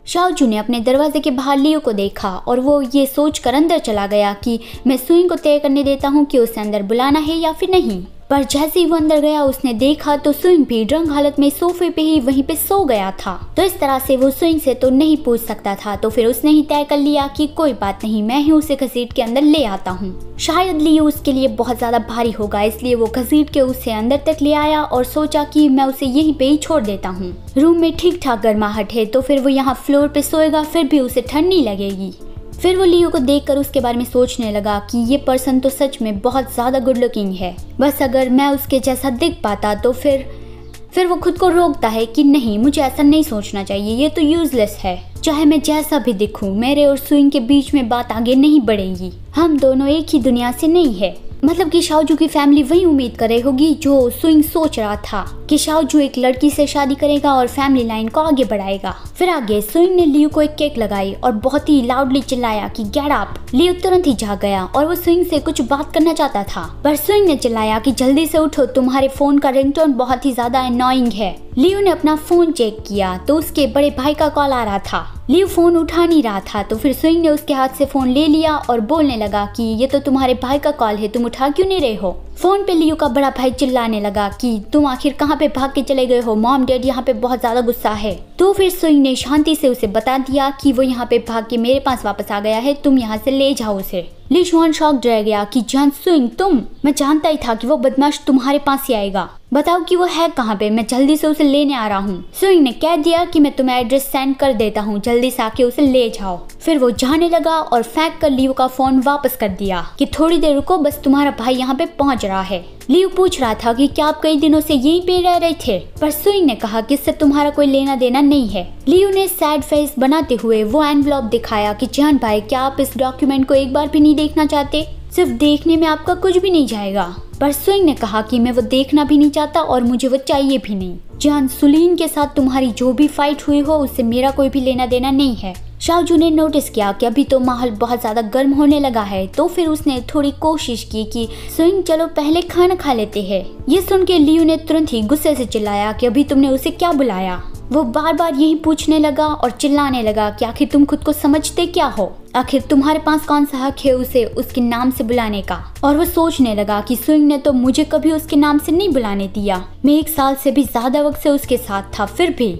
शाओजू ने अपने दरवाजे के बाहर लियो को देखा और वो ये सोचकर अंदर चला गया कि मैं सुइंग को तय करने देता हूँ कि उसे अंदर बुलाना है या फिर नहीं। पर जैसे ही वो अंदर गया उसने देखा तो सुइंग भी ड्रंक हालत में सोफे पे ही वहीं पे सो गया था। तो इस तरह से वो सुइंग से तो नहीं पूछ सकता था, तो फिर उसने ही तय कर लिया कि कोई बात नहीं, मैं ही उसे घसीट के अंदर ले आता हूँ। शायद लियो उसके लिए बहुत ज्यादा भारी होगा, इसलिए वो घसीट के उसे अंदर तक ले आया और सोचा कि मैं उसे यहीं पे ही छोड़ देता हूँ। रूम में ठीक ठाक गर्माहट है तो फिर वो यहाँ फ्लोर पे सोएगा, फिर भी उसे ठंड नहीं लगेगी। फिर वो लियो को देखकर उसके बारे में सोचने लगा कि ये पर्सन तो सच में बहुत ज़्यादा गुड लुकिंग है, बस अगर मैं उसके जैसा दिख पाता तो फिर वो खुद को रोकता है कि नहीं, मुझे ऐसा नहीं सोचना चाहिए, ये तो यूजलेस है। चाहे मैं जैसा भी दिखूं, मेरे और सुइंग के बीच में बात आगे नहीं बढ़ेगी। हम दोनों एक ही दुनिया से नहीं है। मतलब कि शाओजू की फैमिली वही उम्मीद कर रही होगी जो सुइंग सोच रहा था कि शाओजू एक लड़की से शादी करेगा और फैमिली लाइन को आगे बढ़ाएगा। फिर आगे सुइंग ने लियो को एक केक लगाई और बहुत ही लाउडली चिल्लाया कि गेट अप। लियो तुरंत ही जाग गया और वो सुइंग से कुछ बात करना चाहता था, पर सुइंग ने चिल्लाया कि जल्दी से उठो, तुम्हारे फोन का रिंगटोन बहुत ही ज्यादा अननोइंग है। लियो ने अपना फोन चेक किया तो उसके बड़े भाई का कॉल आ रहा था। लियो फोन उठा नहीं रहा था तो फिर सुइंग ने उसके हाथ से फोन ले लिया और बोलने लगा कि ये तो तुम्हारे भाई का कॉल है, तुम उठा क्यों नहीं रहे हो। फोन पे लियो का बड़ा भाई चिल्लाने लगा कि तुम आखिर कहाँ पे भाग के चले गए हो, मॉम डैड यहाँ पे बहुत ज्यादा गुस्सा है। तो फिर सुइंग ने शांति से उसे बता दिया कि वो यहाँ पे भाग के मेरे पास वापस आ गया है, तुम यहाँ से ले जाओ उसे। ली शुआन शॉक्ड रह गया कि जान सुइंग तुम, मैं जानता ही था कि वो बदमाश तुम्हारे पास ही आएगा, बताओ कि वो है कहाँ पे, मैं जल्दी से उसे लेने आ रहा हूँ। सुइंग ने कह दिया कि मैं तुम्हें एड्रेस सेंड कर देता हूँ, जल्दी से आके उसे ले जाओ। फिर वो जाने लगा और फेंक कर लियो का फोन वापस कर दिया कि थोड़ी देर रुको, बस तुम्हारा भाई यहाँ पे पहुँच रहा है। लियो पूछ रहा था कि क्या आप कई दिनों से यहीं पे रह रहे थे, पर सुइंग ने कहा कि इससे तुम्हारा कोई लेना देना नहीं है। लियो ने सैड फेस बनाते हुए वो एनवलप दिखाया कि जान भाई क्या आप इस डॉक्यूमेंट को एक बार भी नहीं देखना चाहते, सिर्फ देखने में आपका कुछ भी नहीं जाएगा। पर सुइंग ने कहा कि मैं वो देखना भी नहीं चाहता और मुझे वो चाहिए भी नहीं। जान सुलीन के साथ तुम्हारी जो भी फाइट हुई हो उससे मेरा कोई भी लेना देना नहीं है। शाओजू ने नोटिस किया कि अभी तो माहौल बहुत ज्यादा गर्म होने लगा है, तो फिर उसने थोड़ी कोशिश की कि सुइंग चलो पहले खाना खा लेते हैं। ये सुन के लियो ने तुरंत ही गुस्से से चिल्लाया कि अभी तुमने उसे क्या बुलाया। वो बार बार यही पूछने लगा और चिल्लाने लगा कि आखिर तुम खुद को समझते क्या हो, आखिर तुम्हारे पास कौन सा हक है उसे उसके नाम से बुलाने का। और वो सोचने लगा कि सुइंग ने तो मुझे कभी उसके नाम से नहीं बुलाने दिया, मैं 1 साल से भी ज्यादा वक्त से उसके साथ था, फिर भी